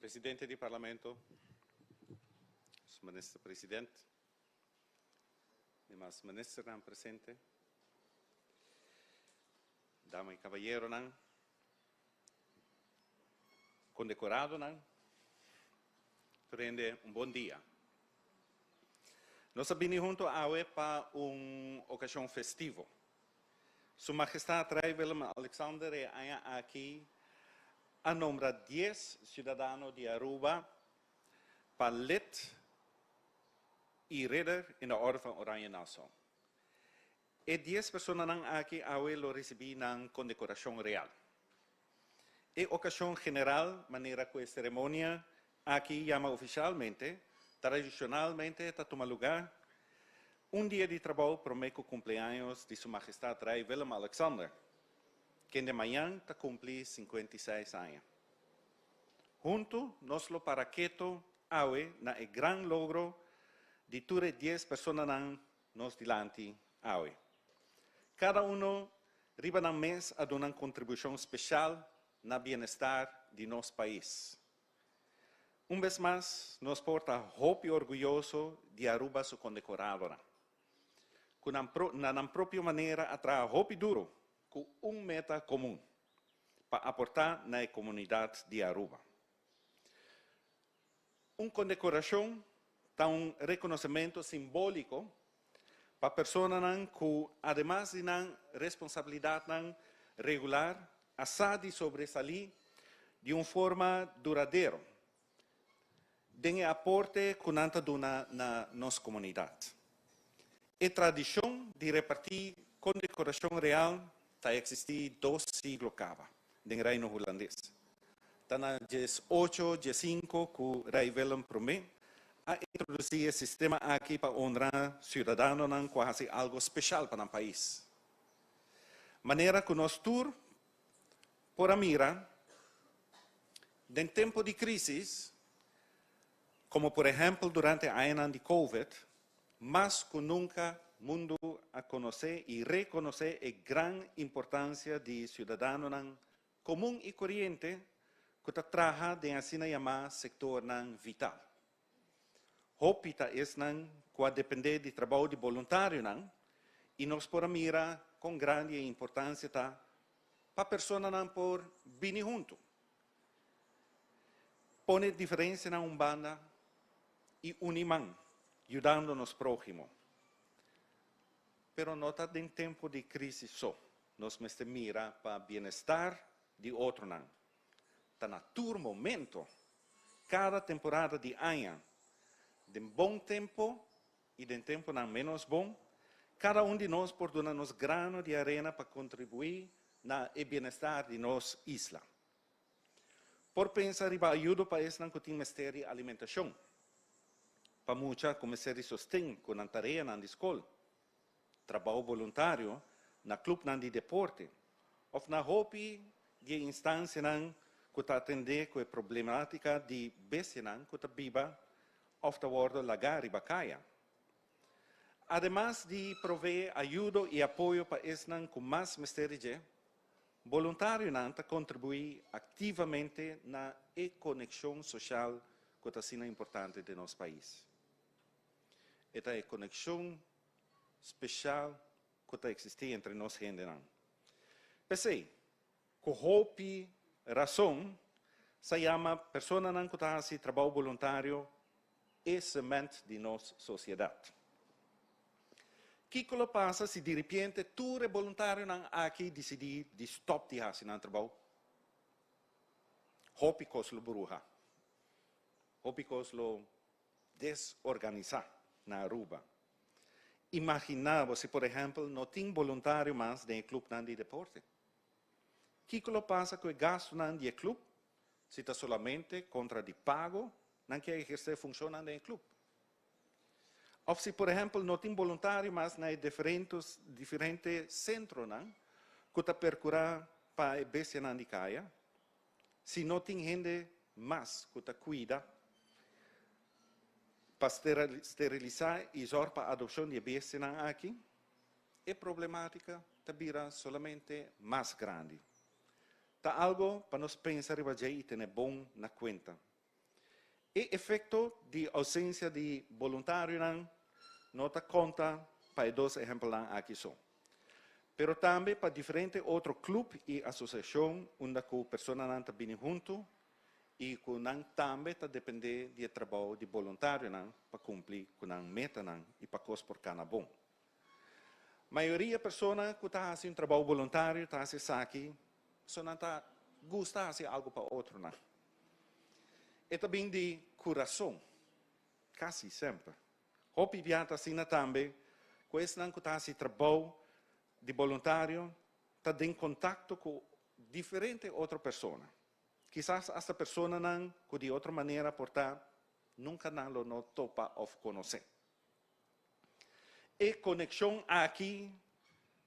Presidente di Parlamento, Minister President, demás minister nan presente, dama y caballero nan, condecorado nan, prende un buen día. Nos abini junto a hoy para una ocasión festivo. Su Majestad Rey Willem Alexander es aquí a nombrar 10 ciudadanos de Aruba para lid y ridder en la Orde van Oranje Nassau. Y 10 personas aquí hoy lo recibí en condecoración real. En ocasión general, manera que ceremonia aquí llama oficialmente, tradicionalmente, está toma lugar un día de trabajo por meio cumpleaños de Su Majestad Rey Willem Alexander, que de mañana cumple 56 años. Junto, nos lo paraqueto hoy na el gran logro de ture 10 personas nos delante hoy. Cada uno riba na mes a una contribución especial na bienestar de nuestro país. Un vez más, nos porta hope orgulloso de Aruba su condecoradora. Na propia maneira atrae hope duro, com meta comum, para aportar na comunidade de Aruba. Condecoração dá reconhecimento simbólico para pessoas que, además de responsabilidade regular, asa de sobresalir de uma forma duradoura, tem aporte que nanta dona na nossa comunidade. A tradição de repartir condecoração real está existindo 2 siglos cava, no Reino Holandês. Está na 18, 15, que o Rei Willem promete a introduzir o sistema aqui para honrar cidadãos que fazem algo especial para o país. Maneira que nós tour, por a mira, em tempo de crise, como por exemplo durante a ano de Covid, mais que nunca o mundo a conhecer e reconhecer a grande importância de cidadãos comum e corrente que trabalham em assim chamado sector vital. Hopita é que depende de trabalho de voluntário e nós por mira com grande importância para pessoas por vir junto. Pone diferença na banda e unimão, ajudando nos próximos. Pero não está em tempo de crise só. Nós mira para o bem-estar de outro. Está na todo momento, cada temporada de ano, de bom tempo e de tempo menos bom, cada de nós por dar-nos grano de arena para contribuir no bem-estar de nossa isla. Por pensar em ajuda para esse que tem mistério de alimentação. Para muitos, como se sustém com a tarefa na escola, trabalho voluntário, na clube de deporte, ou na hobby de instância que atende com a problemática de vecinan que viva ou da bordo lagar e bacaia. Además de prover ajuda e apoio para esses com mais mistério, voluntário contribui ativamente na conexão social que é assim importante de nosso país. Esta é a conexão especial que existe entre nós gente. Pensei, com hope, razão, se chama pessoa que faz trabalho voluntário e semente de nossa sociedade. O que passa se de repente tu é voluntário aqui decidir de stop de fazer esse trabalho? Hope que lo bruja. Hope que lo desorganizar na Aruba. Imaginava se, por exemplo, não tem voluntário mais no clube de deporte. O que passa com o gasto no clube? Se está solamente contra de pago, não quer exercer função no clube. Ou se, por exemplo, não tem voluntário mais nos diferentes centros que está percorrendo para a bência de caia, se não tem gente mais que está cuida para esterilizar e usar para a adoção de bência aqui, a problemática está solamente mais grande. Está algo para nós pensar e ter bom na conta. E efecto de ausência de voluntário não te conta para dois exemplos aqui só. Pero também para diferente outro clube e associação onde a pessoa não está bem junto e que não também está depender do trabalho de voluntário para cumprir com a meta e para coisas por cada bom. A maioria das pessoas que está fazendo trabalho voluntário está fazendo isso aqui, só não está gosta de fazer algo para outro E também de coração, quase sempre. Hopi viata assim também, com esse que está fazendo trabalho de voluntário, está em contato com diferentes outras pessoas. Quizás essa pessoa não, que de outra maneira portar, nunca não topa ou conhecer. E conexão aqui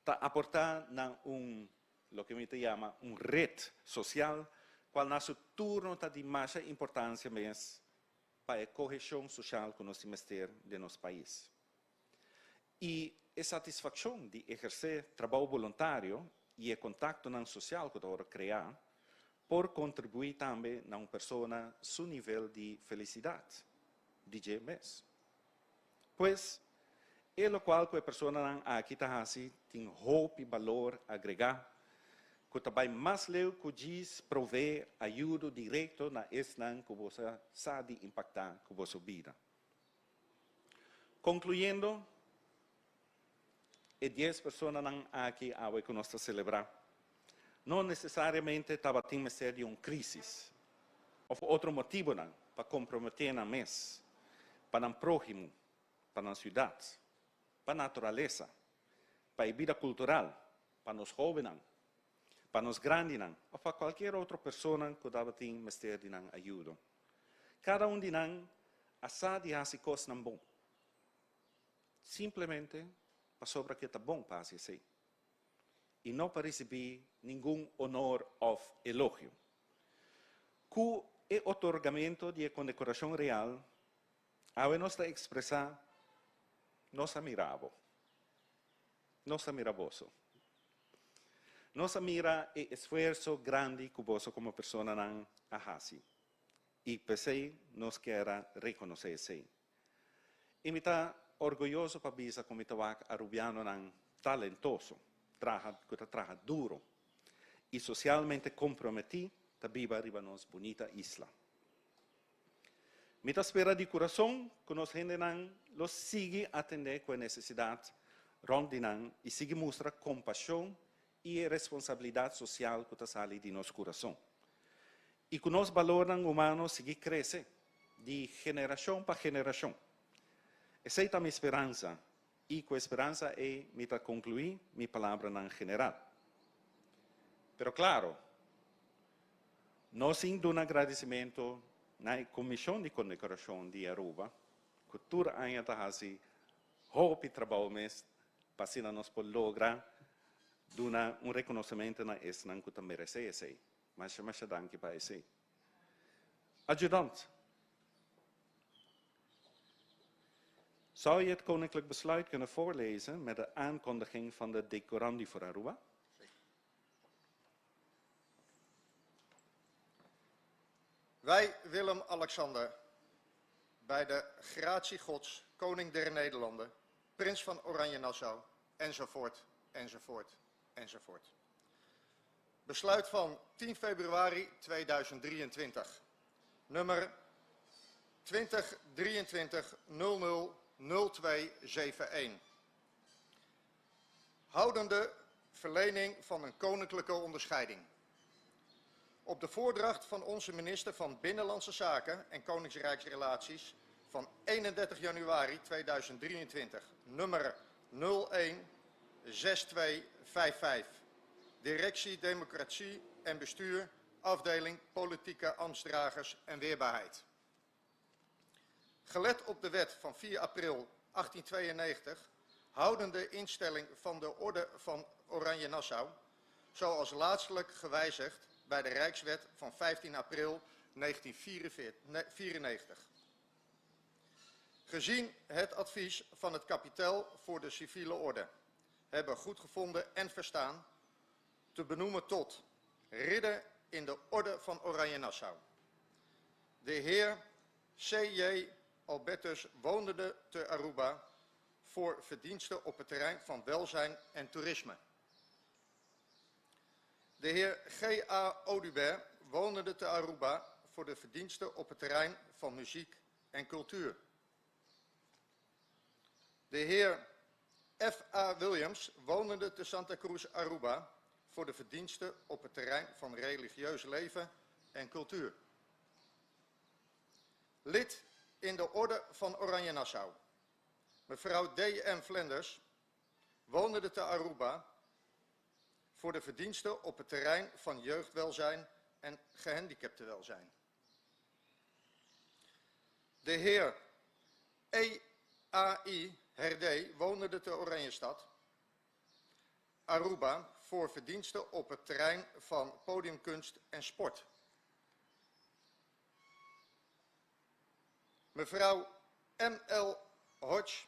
está aportar lo que me chama rede social, qual na seu turno está de mais importância mesmo para a correção social que nós temos ter de nosso país. E a satisfação de exercer trabalho voluntário e o contato social que eu criar, por contribuir também na pessoa seu nível de felicidade, de mês. Pois, é o qual a pessoa aqui está assim, tem hope e valor agregado, que também mais leu que diz prover ajuda direta na eslan que você sabe impactar com a sua vida. Concluindo, e 10 pessoas aqui que nós estamos celebrando, não necessariamente estava tendo ser de uma crise, ou outro motivo para comprometer na mês, para o próximo, para a cidade, para a natureza, para a vida cultural, para os jovens, para os grandes, ou para qualquer outra pessoa que estava tendo ser de ajuda. Cada de nós, a sabe fazer coisas bom. Simplesmente, para sobre que está bom para fazer. E não para receber nenhum honor ou elogio. Com o otorgamento de condecoração real, a nossa expressar nossa miravo, nossa miravoso. Nossa mira o esforço grande que você como pessoa não faz. E pensei, nós queremos reconhecer isso. E me está orgulhoso para dizer como está arubiano talentoso, trabalha duro e socialmente comprometido para viver arriba nos bonita isla. Me espera de coração que nós gente los sigue atender com a necessidade rondinan e sigue mostrar compaixão e responsabilidade social que está saindo de nosso coração. E que nós valores humanos sigue crescer de geração para geração. Essa é a minha esperança. E com a esperança me está concluir minha palavra em geral. Pero claro, nós indo um agradecimento na comissão de condecoração de Aruba, que tudo ainda está assim, hope trabalho mesmo, para nós poder lograr um reconhecimento na esnan que merece esse, mas chama-se danke para esse. Adjudant, zou je het koninklijk besluit kunnen voorlezen met de aankondiging van de decorandi voor Aruba? Wij, Willem-Alexander, bij de gratie Gods, koning der Nederlanden, prins van Oranje-Nassau, enzovoort, enzovoort, enzovoort. Besluit van 10 februari 2023, nummer 2023-000271. Houdende verlening van een koninklijke onderscheiding. Op de voordracht van onze minister van Binnenlandse Zaken en Koningsrijksrelaties van 31 januari 2023, nummer 016255. Directie Democratie en Bestuur, afdeling Politieke Ambtsdragers en Weerbaarheid. Gelet op de wet van 4 april 1892, houdende instelling van de Orde van Oranje-Nassau, zoals laatstelijk gewijzigd bij de Rijkswet van 15 april 1994. Gezien het advies van het Kapittel voor de Civiele Orde hebben goedgevonden en verstaan te benoemen tot ridder in de Orde van Oranje-Nassau. De heer C.J. Albertus wonende te Aruba voor verdiensten op het terrein van welzijn en toerisme. De heer G.A. Audubert wonende te Aruba voor de verdiensten op het terrein van muziek en cultuur. De heer F.A. Williams wonende te Santa Cruz, Aruba voor de verdiensten op het terrein van religieus leven en cultuur. Lid in de Orde van Oranje Nassau, mevrouw D.M. Vlenders, wonende te Aruba voor de verdiensten op het terrein van jeugdwelzijn en gehandicaptenwelzijn. De heer E.A.I. Herdé wonende te Oranjestad, Aruba voor verdiensten op het terrein van podiumkunst en sport. Mevrouw M.L. Hodge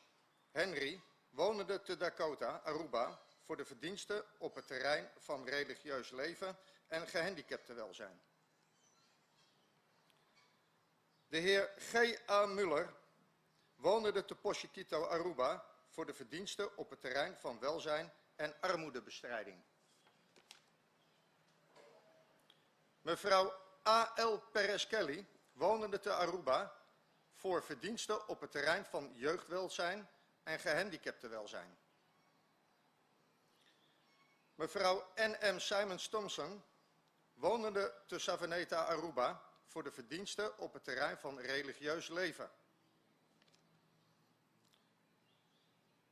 Henry wonende te Dakota, Aruba voor de verdiensten op het terrein van religieus leven en gehandicaptenwelzijn. De heer G.A. Muller wonende te Pochiquito, Aruba voor de verdiensten op het terrein van welzijn en armoedebestrijding. Mevrouw A.L. Perez Kelly wonende te Aruba voor verdiensten op het terrein van jeugdwelzijn en gehandicaptenwelzijn. Mevrouw N.M. Simons Thompson wonende te Savaneta, Aruba voor de verdiensten op het terrein van religieus leven.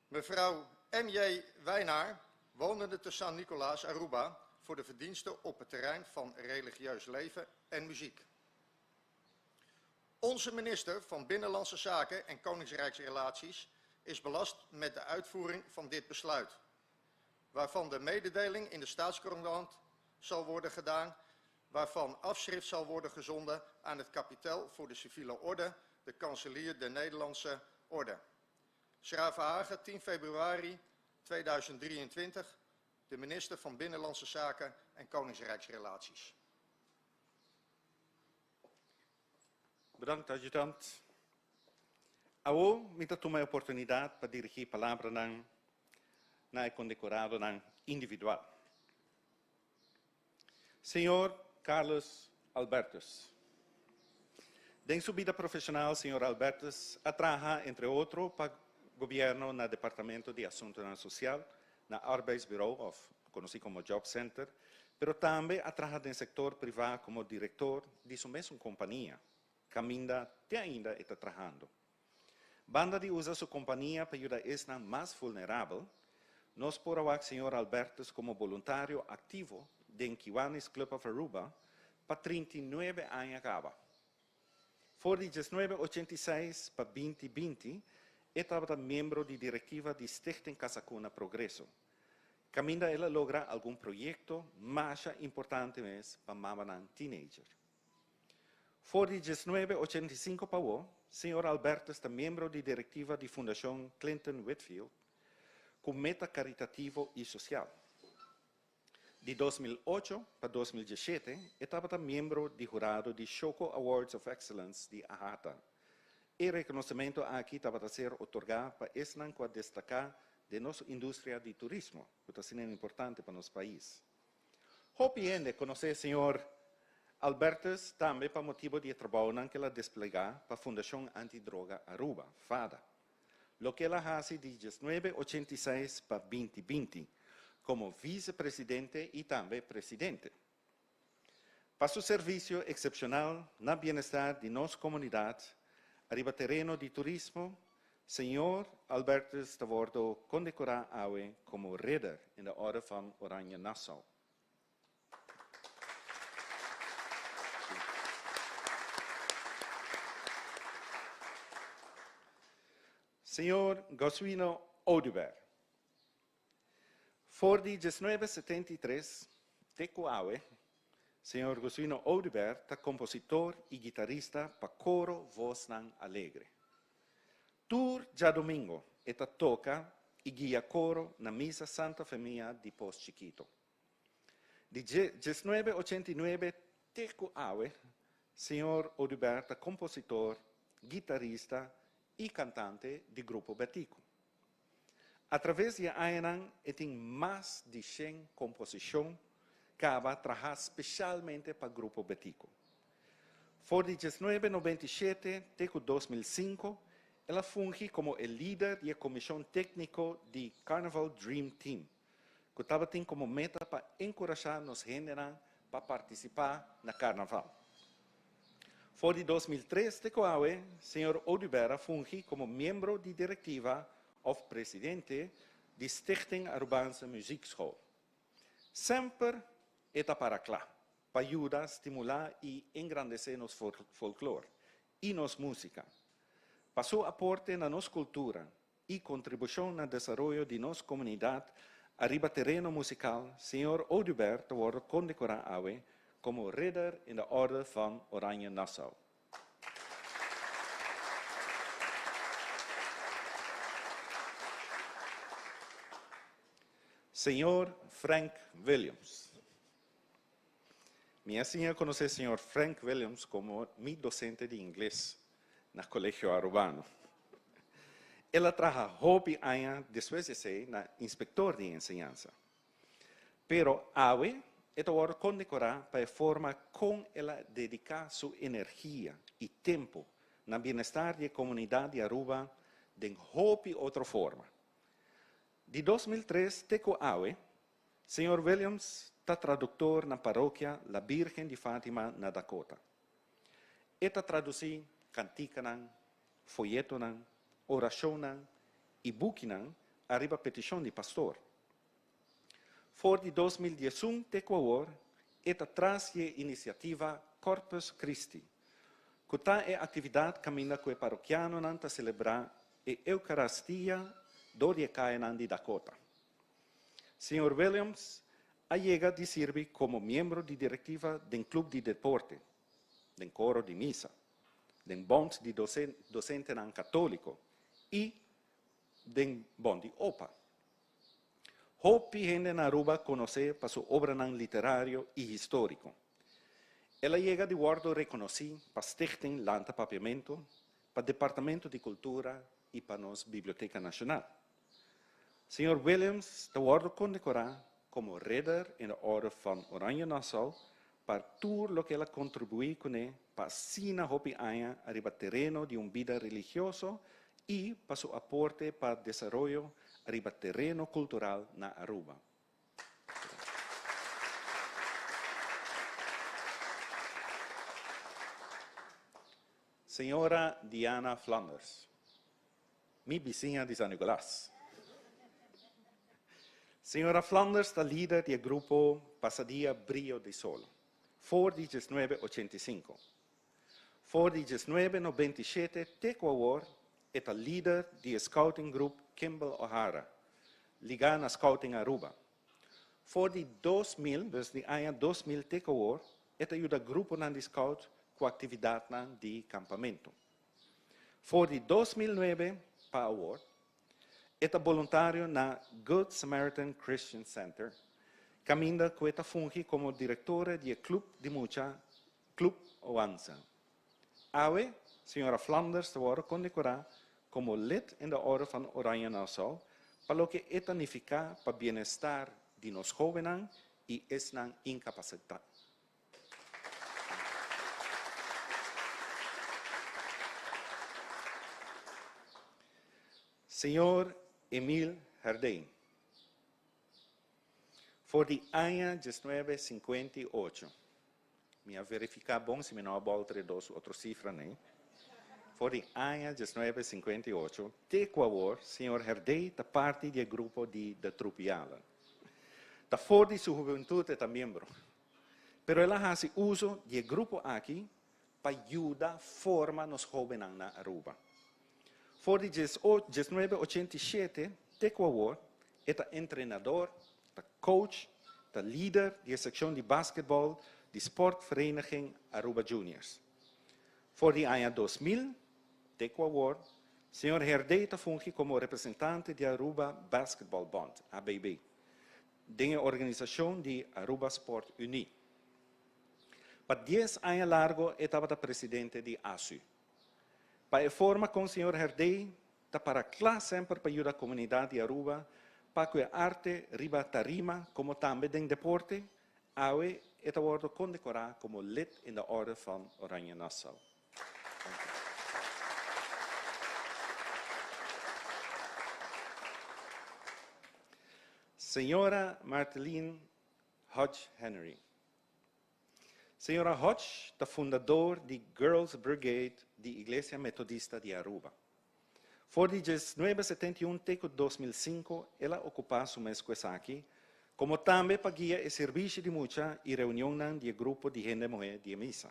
Mevrouw M.J. Wijnaar wonende te San Nicolaas, Aruba voor de verdiensten op het terrein van religieus leven en muziek. Onze minister van Binnenlandse Zaken en Koningsrijksrelaties is belast met de uitvoering van dit besluit, waarvan de mededeling in de Staatscourant zal worden gedaan, waarvan afschrift zal worden gezonden aan het kapittel voor de civiele orde, de kanselier der Nederlandse orde. Schravenhagen, 10 februari 2023, de minister van Binnenlandse Zaken en Koningsrijksrelaties. Bedankt, adjutant. Ahora, me toma a oportunidade para dirigir a palavra na condecorado individual. Senhor Carlos Albertus. En su vida profissional, senhor Albertus ha trabajado, entre otros, para o governo no Departamento de Asuntos Social, na Arbeidsbureau, conocido como Job Center, pero também ha trabajado no sector privado como diretor de sua mesma companhia, que ainda está trabajando. Banda de usa sua companhia para ajudar a mais vulnerável, nos por o senhor Albertus como voluntário ativo de Kiwanis Club of Aruba para 39 anos acaba. Voor de 1986 para 2020, estava membro de diretiva de Stichting Casacuna Progresso. Caminda ela logra algum projeto mais importante mesmo para mamanan teenager. Voor de 1985 para o, senhor Alberto está membro de diretiva de Fundação Clinton Whitfield, com meta caritativo e social. De 2008 para 2017, estava membro de jurado de Choco Awards of Excellence de AHATA. E reconhecimento aqui estava a ser otorgado para esnan que destacar de nossa indústria de turismo, que está sendo importante para nosso país. Hopiende conhecer senhor Albertus também para motivo de trabalho que ela desplegar para a Fundação Antidroga Aruba, FADA, lo que ela faz de 1986 para 2020, como vice-presidente e também presidente. Para seu serviço excepcional na bem-estar de nossa comunidade, arriba terreno de turismo, senhor Albertus está worden condecorado como ridder in de Orde van Oranje Nassau. Senhor Goswino Audubert. Voor die 1973, teco awe, senhor Goswino Audubert é compositor e guitarrista para coro Vosnan Alegre. Tur já domingo, eta toca e guia coro na missa Santa Família de Pos Chiquito. De 1989, teco awe, senhor Audubert é compositor guitarrista e cantante do grupo Betico. Através de Ayanan, tem mais de 100 composições que ela trabalha especialmente para o grupo Betico. Por 1997 até 2005, ela funge como o líder da comissão técnica do Carnival Dream Team, que estava tem como meta para encorajar os gêneros para participar no carnaval. Por 2003, o Sr. Odubera funge como membro da diretiva ou presidente da Stichting Arubaanse Muziekschool. Sempre está para lá, para ajudar, estimular e engrandecer nosso folclore e nossa música. Para seu aporte na nossa cultura e contribuição no desenvolvimento de nossa comunidade, arriba terreno musical, Sr. Odubert wordt condecorado como ridder in de orde van Oranje Nassau. Sr. Frank Williams. Minha senhora conhece o Sr. Frank Williams como meu docente de inglês no Colégio Arubano. Ela trabalha hobby anos depois de ser inspector de enseñanza. Pero hoje, ela vai condecorar para a forma como ela dedica sua energia e tempo no bem-estar da comunidade de Aruba de hobby outra forma. De 2003 até hoje, Sr. Williams está tradutor na paróquia La Virgen de Fátima, na Dakota. Ele traduz canticanan, folhetonan, oracionan e buquinan arriba petição de pastor. For de 2011 até agora, ele traz a iniciativa Corpus Christi, que é a atividade caminha com o paroquiano para celebrar a Eucaristia do Riecainan de Dakota. Sr. Williams chega de servir como membro de diretiva do clube de deporte, do coro de missa, do bond de docente católico e do bond de OPA. Hopi gente na Aruba conhece para sua obra literário e histórico. Ela chega de guardo reconhecido para Stichting Lanta Papiamento, para o Departamento de Cultura e para a nossa Biblioteca Nacional. Sr. Williams está guardo condecorado como ridder in de orde van Oranje Nassau para tudo o que ela contribui com ele para sina hopi aña arriba terreno de vida religioso e para seu aporte para o desenvolvimento arriba terreno cultural na Aruba. Senhora Diana Flanders, minha vizinha de San Nicolás. Senhora Flanders está líder do grupo Pasadía Brillo de Sol, for 1985. For 1997, até agora, é a líder do Scouting Group Kimball O'Hara, ligada na Scouting Aruba. For 2000, dus de ano 2000 até agora, é o grupo de Scout com atividade de campamento. For 2009 para agora, é voluntário na Good Samaritan Christian Center, caminha com esta funge como diretora do Club de Mucha, Club Oanza. Hoje, Senhora Flanders está condecorada como lid in de orde van Oranje Nassau, para o que esta significa para o bem-estar de nós jovens e esta incapacidade. Senhor Emil Herdijn, for de ano 1958, me verificar bom se me não aboltre dos outros cifras, né? For de ano 1958, até agora, Senhor Herdijn está parte do grupo de Trupiala. Está fora de sua juventude, é membro. Pero ela faz uso do grupo aqui para ajudar a formar os jovens na Aruba. For de 1987, até agora, é treinador, coach, líder da secção de basquetebol da Sportvereniging Aruba Juniors. For de ano 2000, até agora, Sr. Herdijn funge como representante de Aruba Basketball Bond, ABB, da organização de Aruba Sport Uni. Para 10 anos largo, estava presidente de ASU. Para forma com o senhor Herdei, tá para classe sempre para ajudar a comunidade de Aruba, para que a arte riba tarima, como também em deporte, awe eta worden condecorar como lid in de orde van Oranje Nassau. Senhora Marteline Hodge Henry. Senhora Hodge, da fundador de Girls Brigade da Igreja Metodista de Aruba. Por 1971 até 2005, ela ocupava su mesmo aqui, como também pagia o serviço de mucha e reunião de grupo de gente mulher de missa.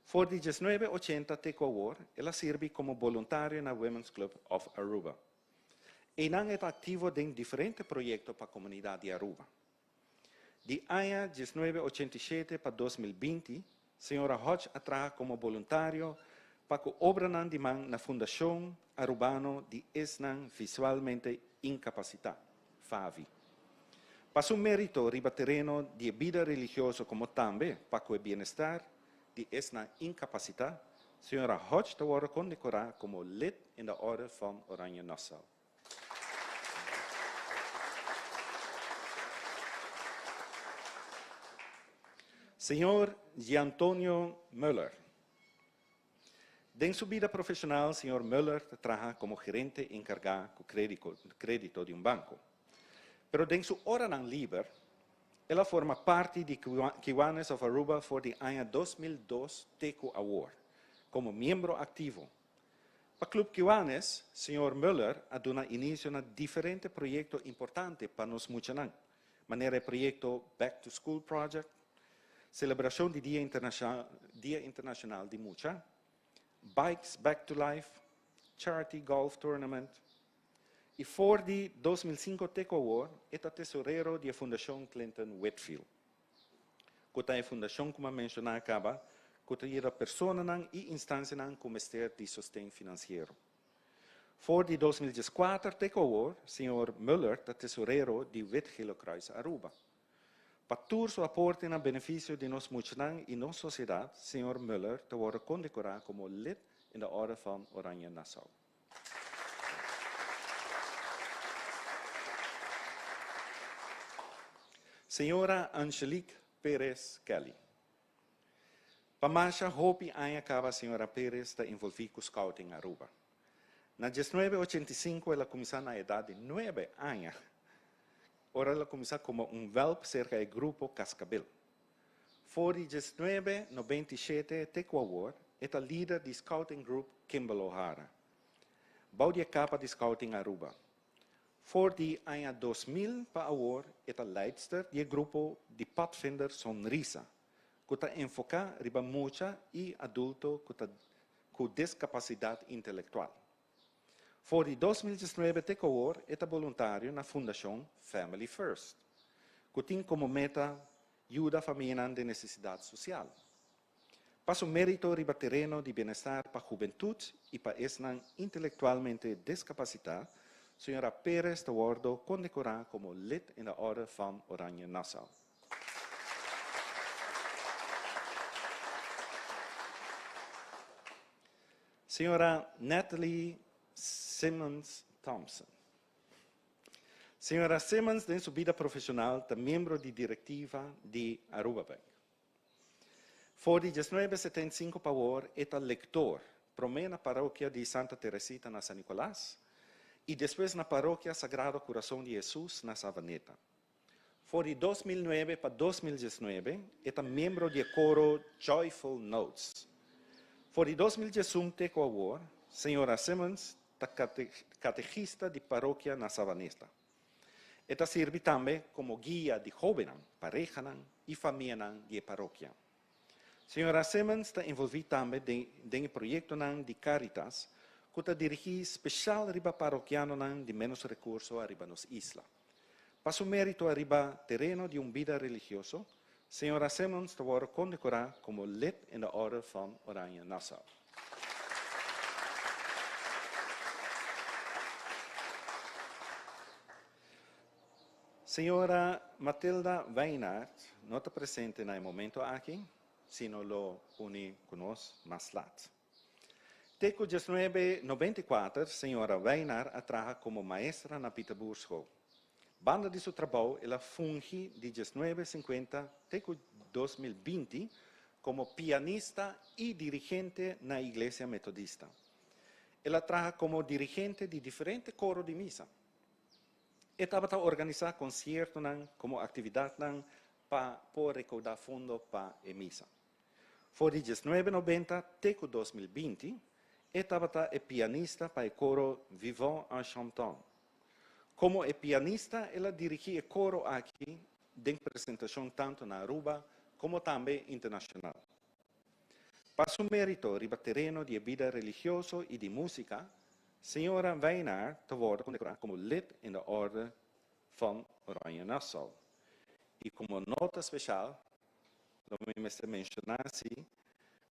Por 1980 até agora, ela serve como voluntária na Women's Club of Aruba. E não é ativo em diferentes projetos para a comunidade de Aruba. De ano 1987 para 2020, a senhora Hodge trabalha como voluntário para a obra de mão na Fundação Arubano de Esnan Visualmente Incapacitado, FAVI. Para seu mérito riba terreno de vida religiosa como também para o bem-estar de Esnan Incapacitado, a senhora Hodge está condecorada como lid in de orde van Oranje Nassau. Senhor Giantonio Müller. En su vida profesional, señor Müller trabaja como gerente encargado de crédito de un banco. Pero en su hora libre, él forma parte de Kiwanis of Aruba por el año 2002 Teco Award, como miembro activo. Para Club Kiwanis, señor Müller ha dado inicio a diferentes proyectos importantes para nos muchanan. Manera el proyecto Back to School Project, celebración del Día Internacional de Mucha, Bikes Back to Life, Charity Golf Tournament. Y por 2005 Teco Award, es tesorero de la Fundación Clinton Whitfield. Que la fundación, como mencioné acaba, que ayuda a personas y instancias con ministerio de sostén financiero. Por 2014 Teco Award, señor Müller, tesorero de Witgelokruis Aruba. Para todo su aporte en beneficio de nos muchanan y nuestra sociedad, señor Müller te wordt condecorado como lid in de orde van Oranje Nassau. Señora Angelique Pérez Kelly. Para Masha, hopi año acaba señora Pérez está envolvida con scouting Aruba. En 1985 ella comenzó a la edad de 9 años. Ahora ela começou como whelp cerca do grupo Cascabel. Por 1997, Teco Award, é a líder do Scouting Group Kimball O'Hara. Baudia capa de Scouting Aruba. Por de ano 2000 para Award, é a leidster do grupo de Pathfinder Sonrisa, que está enfocado riba mucha e adulto com discapacidade intelectual. Por 2019, Teco Award é voluntário na Fundação Family First, que tem como meta ajudar a família de necessidade social. Para seu mérito riba terreno de bem-estar para a juventude e para esses intelectualmente discapacitados, a senhora Pérez está condecorada como lid in de orde van Oranje Nassau. Senhora Natalie Simmons Thompson. Senhora Simmons, em sua vida profissional, é membro de diretiva de Aruba Bank. Por 1975 para agora, é leitor, primeiro na paróquia de Santa Teresita na San Nicolás e depois na paróquia Sagrado Coração de Jesus na Savaneta. Por 2009 para 2019, é membro do coro Joyful Notes. Por 2018 Teco Award, senhora Simmons catequista de paróquia na Savaneta. Esta serve também como guia de jovens, parejas e famílias de paróquia. Senhora Simmons está envolvida também em projeto de Caritas, que está dirigido especial riba paroquiano de menos recursos arriba nos isla. Para seu mérito arriba terreno de vida religioso, senhora Simmons está condecorada como lid in de orde van Oranje Nassau. Senhora Matilda Weinhardt não está presente no momento aqui, sino lo une conosco mais tarde. Teco 1994, senhora Weinar trabaja como maestra na Peterborough School. Banda de seu trabalho, ela funge de 1950 até 2020 como pianista e dirigente na Igreja Metodista. Ela trabalha como dirigente de diferentes coros de missa. E estava a organizar concertos como atividade para recaudar fundos para a missa. Foi de 1990 até 2020, estava a pianista para o coro Vivant en Chantant. Como pianista, ela dirigia o coro aqui, de apresentação tanto na Aruba como também internacional. Para seu mérito ribaterreno de vida religiosa e de música, senhora Weinar wordt condecorada como lid in de orde van Oranje Nassau. E como nota especial, vamos mencionar assim,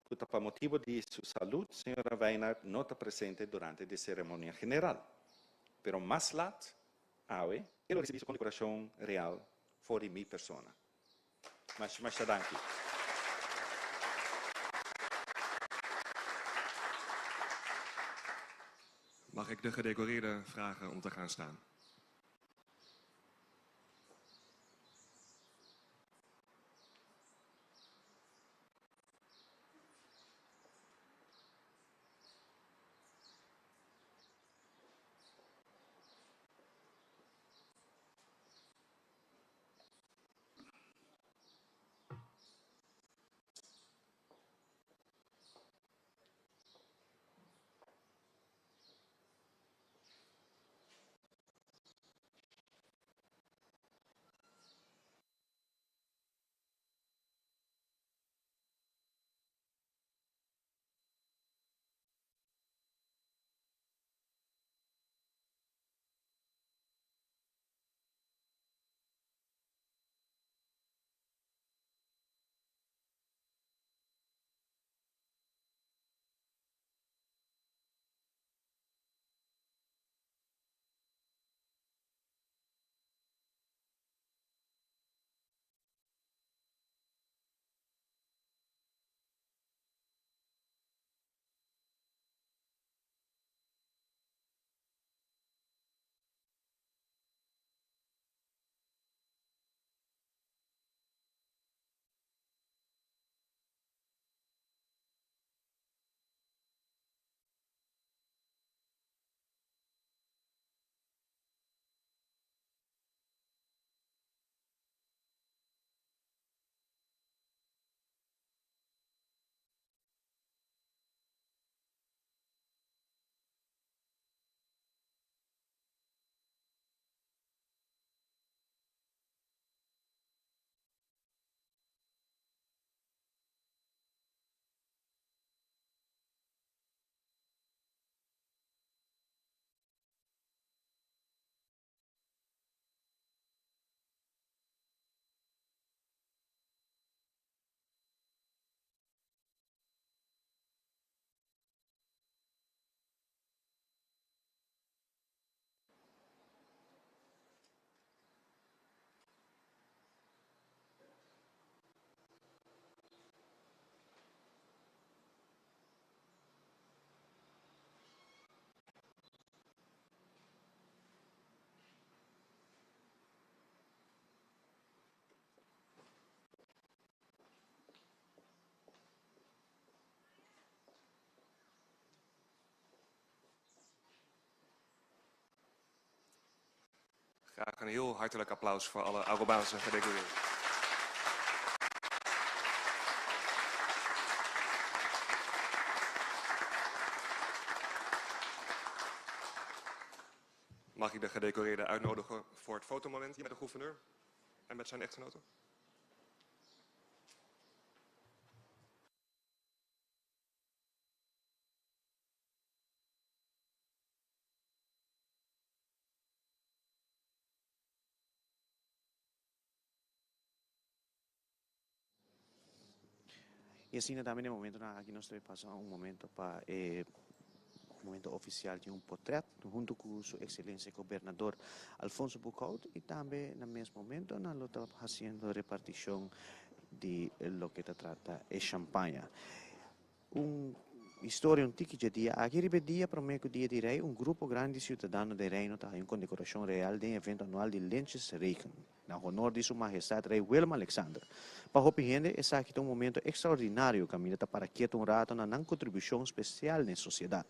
que por motivo de sua saúde, senhora Weinar não está presente durante a cerimônia general. Pero mais laat, ele recebeu sua condecoração real por minha persona. Mas danke. Mag ik de gedecoreerde vragen om te gaan staan? Graag een heel hartelijk applaus voor alle Arubaanse gedecoreerden. Mag ik de gedecoreerde uitnodigen voor het fotomoment hier met de gouverneur en met zijn echtgenote? Y así también en el momento aquí nos estoy pasando un momento para un momento oficial de un portrait junto con su excelencia gobernador Alfonso Bucaut y también en el mismo momento nos lo está haciendo repartición de lo que te trata es champaña. Un História antiga dia, aqui ripetia prometo dia de rei, grupo grande cidadano de reino tá em condecoração real de evento anual de Lynch's Regen, na honor de sua majestade rei Willem Alexander. Para o gente, esse aqui é momento extraordinário que a milita para que um rato na contribuição especial na sociedade.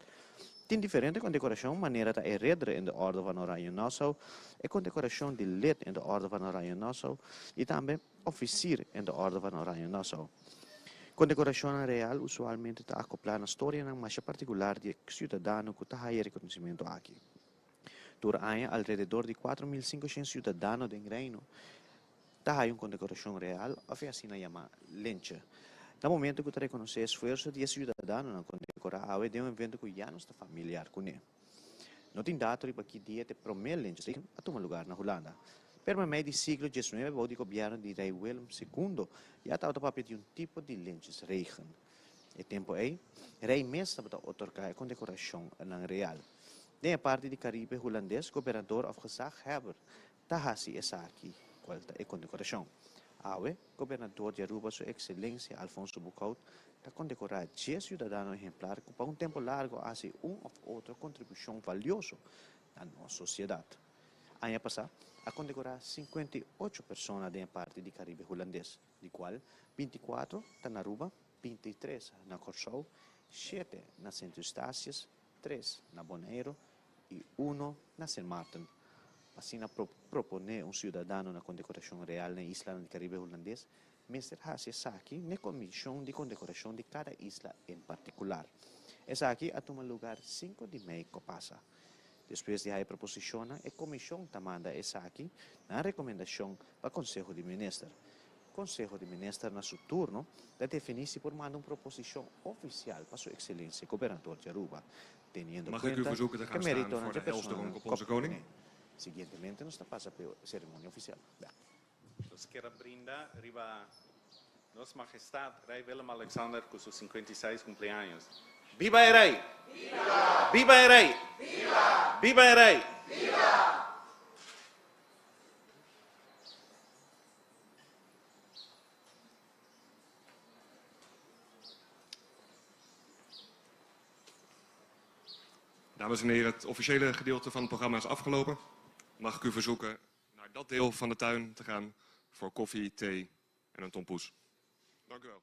Tem diferente condecoração, maneira de hereder in de orde van Oranje Nassau, e condecoração de lid in de orde van Oranje Nassau, e também officier in de orde van Oranje Nassau. Condecoração real usualmente está acoplada na história, mas particular de cidadano que está reconhecimento aqui. Durante alrededor de 4.500 cidadãos do reino, está uma condecoração real, ou assim na chama Lynch. No momento que você reconhece o esforço de cidadano na condecorar, é um evento que já não está familiar com ele. Não tem data para que dia te promete Lynch a tomar lugar na Holanda. Per meio do século XIX, o governo de rei Willem II já estava papel de tipo de Lynch's Regen. E tempo aí, rei mesmo estava otorgar a condecoração na real. Da parte do Caribe holandês, governador of gezagheber, tahasi essa aqui, qual é a condecoração. Awe, governador de Aruba, sua excelência Alfonso Bucaut, está condecorado 10 cidadãos exemplares que por tempo largo fazem ou outra contribuição valiosa na nossa sociedade. Ano passado, a condecorar 58 pessoas da parte do Caribe holandês, de qual 24 estão na Aruba, 23 na Curaçao, 7 na Saint Eustácias, 3 na Bonaire e 1 na Saint Martin. Assim, propõe cidadão na condecoração real na isla do Caribe holandês, Mr. Hassi Saki na comissão de condecoração de cada isla em particular. Essa aqui a toma lugar 5 de maio que passa. Depois de a proposição, a comissão manda essa aqui na recomendação para o Conselho de Ministros. O Conselho de Ministros, na seu turno, definir-se por mandar uma proposição oficial para sua excelência, governador de Aruba, tendo Mag ik u verzoeken te que gaan staan mérito voor de na helse ronde op onze koning? Seguintemente, nos passa pela cerimônia oficial. Entonces, quiero brindar arriba Nossa Majestad Rey Willem Alexander con sus 56 cumpleaños. ¡Viva el rey! ¡Viva! ¡Viva el rey! ¡Viva! ¡Viva el rey! ¡Viva! Dames en heren, het officiële gedeelte van het programma is afgelopen. Mag ik u verzoeken naar dat deel van de tuin te gaan voor koffie, thee en een tompoes. Dank u wel.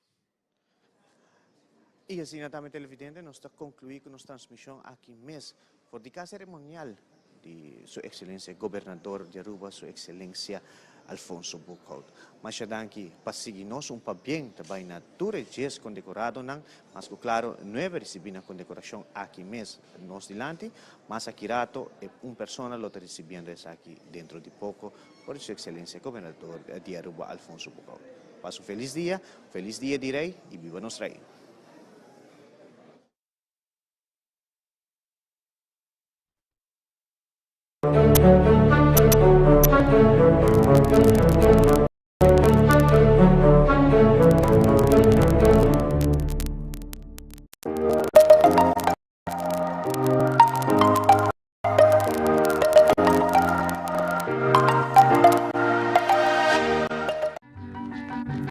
E assim, também televidente, nós estamos concluindo nossa transmissão aqui mesmo, por dica cerimonial de Sua Excelência Governador de Aruba, Sua Excelência Alfonso Bucaut. Mas já daqui, para seguir nós bem, também na tour dias condecorado, mas claro, não é receber a condecoração aqui mesmo, nós delante, mas aqui rato, uma pessoa lo está recebendo aqui dentro de pouco, por Sua Excelência Governador de Aruba, Alfonso Bucaut. Passe um feliz dia direi, e viva nosso rei.